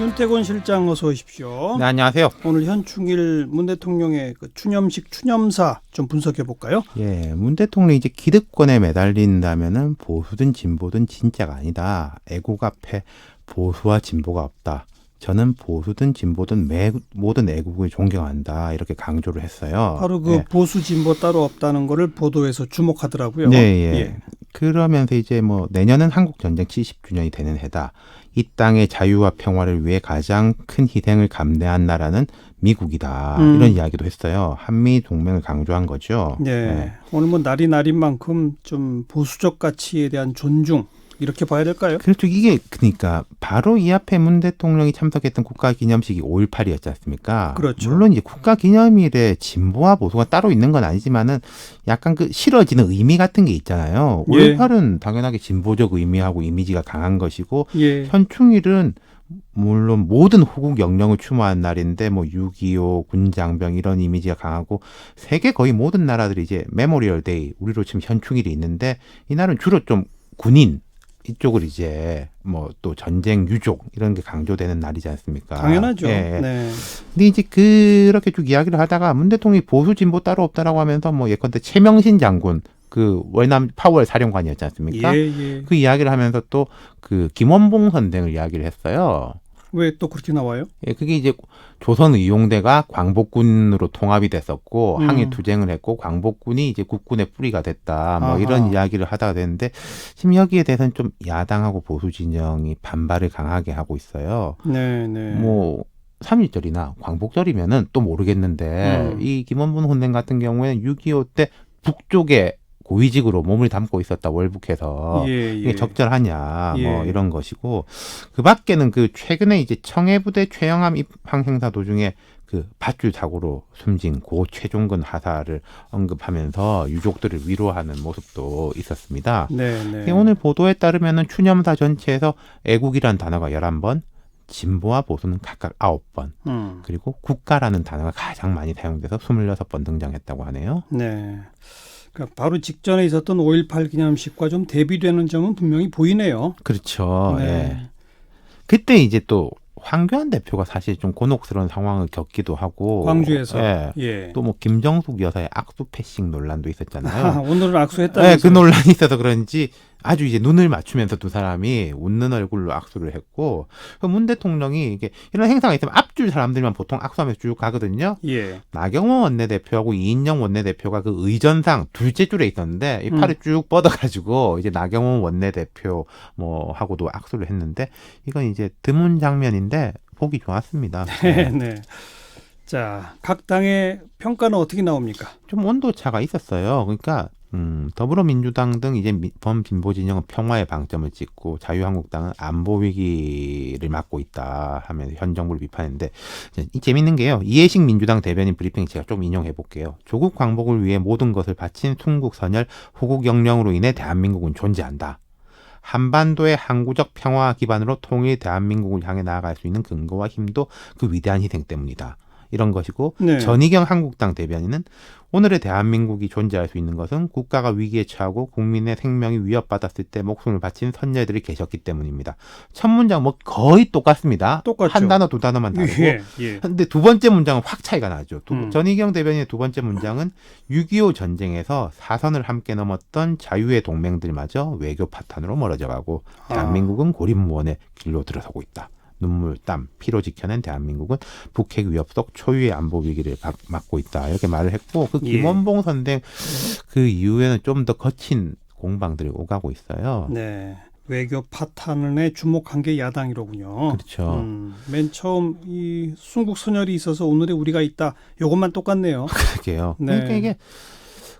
윤태곤 실장 어서 오십시오. 네, 안녕하세요. 오늘 현충일 문 대통령의 그 추념식 추념사 좀 분석해 볼까요? 예, 문 대통령이 이제 기득권에 매달린다면은 보수든 진보든 진짜가 아니다. 애국 앞에 보수와 진보가 없다. 저는 보수든 진보든 모든 애국을 존경한다. 이렇게 강조를 했어요. 바로 그 보수 진보 따로 없다는 거를 보도에서 주목하더라고요. 네, 예. 그러면서 이제 뭐 내년은 한국 전쟁 70주년이 되는 해다. 이 땅의 자유와 평화를 위해 가장 큰 희생을 감내한 나라는 미국이다. 이런 이야기도 했어요. 한미 동맹을 강조한 거죠. 네. 오늘 뭐 날이 날인 만큼 좀 보수적 가치에 대한 존중 이렇게 봐야 될까요? 그렇죠. 이게 그러니까 바로 이 앞에 문 대통령이 참석했던 국가기념식이 5.18이었지 않습니까? 그렇죠. 물론 이제 국가기념일에 진보와 보수가 따로 있는 건 아니지만은 약간 그 실어지는 의미 같은 게 있잖아요. 예. 5.18은 당연하게 진보적 의미하고 이미지가 강한 것이고 예. 현충일은 물론 모든 호국 영령을 추모한 날인데 뭐 6.25 군장병 이런 이미지가 강하고 세계 거의 모든 나라들이 이제 메모리얼 데이 우리로 치면 현충일이 있는데 이 날은 주로 좀 군인 이쪽을 이제 뭐 또 전쟁 유족 이런 게 강조되는 날이지 않습니까? 당연하죠. 예. 네. 근데 이제 그렇게 쭉 이야기를 하다가 문 대통령이 보수 진보 따로 없다라고 하면서 뭐 예컨대 최명신 장군 그 월남 파월 사령관이었지 않습니까? 예. 그 이야기를 하면서 또 그 김원봉 선생을 이야기를 했어요. 왜 또 그렇게 나와요? 예, 그게 이제 조선 의용대가 광복군으로 통합이 됐었고 항일 투쟁을 했고 광복군이 이제 국군의 뿌리가 됐다. 뭐 아하. 이런 이야기를 하다가 됐는데 지금 여기에 대해서는 좀 야당하고 보수 진영이 반발을 강하게 하고 있어요. 네. 뭐 3.1절이나 광복절이면은 또 모르겠는데 이 김원분 혼낸 같은 경우에는 6.25 때 북쪽에 고위직으로 몸을 담고 있었다 월북해서 이게 적절하냐 뭐 이런 것이고 그 밖에는 그 최근에 이제 청해부대 최영함 입항 행사 도중에 그 밧줄 사고로 숨진 고 최종근 하사를 언급하면서 유족들을 위로하는 모습도 있었습니다. 네. 오늘 보도에 따르면은 추념사 전체에서 애국이란 단어가 11번, 진보와 보수는 각각 9번, 그리고 국가라는 단어가 가장 많이 사용돼서 26번 등장했다고 하네요. 네. 그러니까 바로 직전에 있었던 5.18 기념식과 좀 대비되는 점은 분명히 보이네요. 그렇죠. 네. 예. 그때 이제 또 황교안 대표가 사실 좀 곤혹스러운 상황을 겪기도 하고 광주에서 또 뭐 김정숙 여사의 악수 패싱 논란도 있었잖아요. 오늘은 악수했다면서요? 네, 그 논란이 있어서 그런지 아주 이제 눈을 맞추면서 두 사람이 웃는 얼굴로 악수를 했고 문 대통령이 이게 이런 행사가 있으면 앞줄 사람들만 보통 악수하면서 쭉 가거든요. 예. 나경원 원내대표하고 이인영 원내대표가 그 의전상 둘째 줄에 있었는데 이 팔을 쭉 뻗어가지고 이제 나경원 원내대표 뭐 하고도 악수를 했는데 이건 이제 드문 장면인데 보기 좋았습니다. 네. 자, 각 당의 평가는 어떻게 나옵니까? 좀 온도차가 있었어요. 그러니까 더불어민주당 등 이제 범진보 진영은 평화에 방점을 찍고 자유한국당은 안보 위기를 맞고 있다 하면서 현 정부를 비판했는데 재밌는 게요. 이해식 민주당 대변인 브리핑 제가 좀 인용해 볼게요. 조국 광복을 위해 모든 것을 바친 순국 선열 호국 영령으로 인해 대한민국은 존재한다. 한반도의 항구적 평화 기반으로 통일 대한민국을 향해 나아갈 수 있는 근거와 힘도 그 위대한 희생 때문이다. 이런 것이고 전희경 한국당 대변인은 오늘의 대한민국이 존재할 수 있는 것은 국가가 위기에 처하고 국민의 생명이 위협받았을 때 목숨을 바친 선열들이 계셨기 때문입니다. 첫 문장 뭐 거의 똑같습니다. 똑같죠. 한 단어 두 단어만 다르고. 근데 두 번째 문장은 확 차이가 나죠. 전희경 대변인의 두 번째 문장은 6.25 전쟁에서 사선을 함께 넘었던 자유의 동맹들마저 외교 파탄으로 멀어져가고 대한민국은 고립무원의 길로 들어서고 있다. 눈물, 땀, 피로 지켜낸 대한민국은 북핵 위협 속 초유의 안보 위기를 맞고 있다. 이렇게 말을 했고 그 김원봉 선생 그 이후에는 좀 더 거친 공방들이 오가고 있어요. 네. 외교 파탄에 주목한 게 야당이로군요. 그렇죠. 맨 처음 이 순국 선열이 있어서 오늘의 우리가 있다. 이것만 똑같네요. 그러게요. 네. 그러니까 이게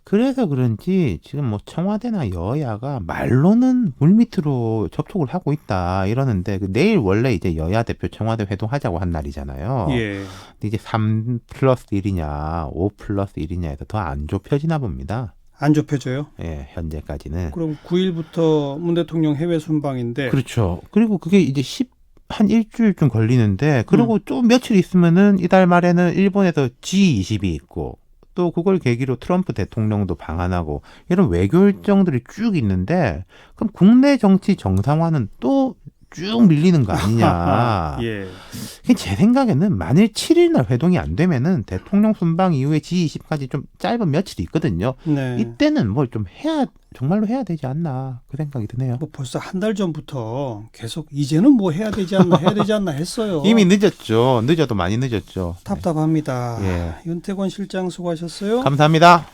그래서 그런지 지금 뭐 청와대나 여야가 말로는 물밑으로 접촉을 하고 있다 이러는데 내일 원래 이제 여야 대표 청와대 회동하자고 한 날이잖아요. 근데 이제 3+1이냐 5+1이냐 해서 더 안 좁혀지나 봅니다. 안 좁혀져요? 예, 현재까지는. 그럼 9일부터 문 대통령 해외 순방인데. 그렇죠. 그리고 그게 이제 한 일주일쯤 걸리는데 그리고 좀 며칠 있으면은 이달 말에는 일본에서 G20이 있고 또 그걸 계기로 트럼프 대통령도 방한하고 이런 외교 일정들이 쭉 있는데 그럼 국내 정치 정상화는 또 쭉 밀리는 거 아니냐. 예. 제 생각에는 만일 7일 날 회동이 안 되면은 대통령 순방 이후에 G20까지 좀 짧은 며칠이 있거든요. 네. 이때는 뭘 좀 정말로 해야 되지 않나 그 생각이 드네요. 뭐 벌써 한 달 전부터 계속 이제는 뭐 해야 되지 않나 했어요. 이미 늦었죠. 늦어도 많이 늦었죠. 답답합니다. 예. 윤태권 실장 수고하셨어요. 감사합니다.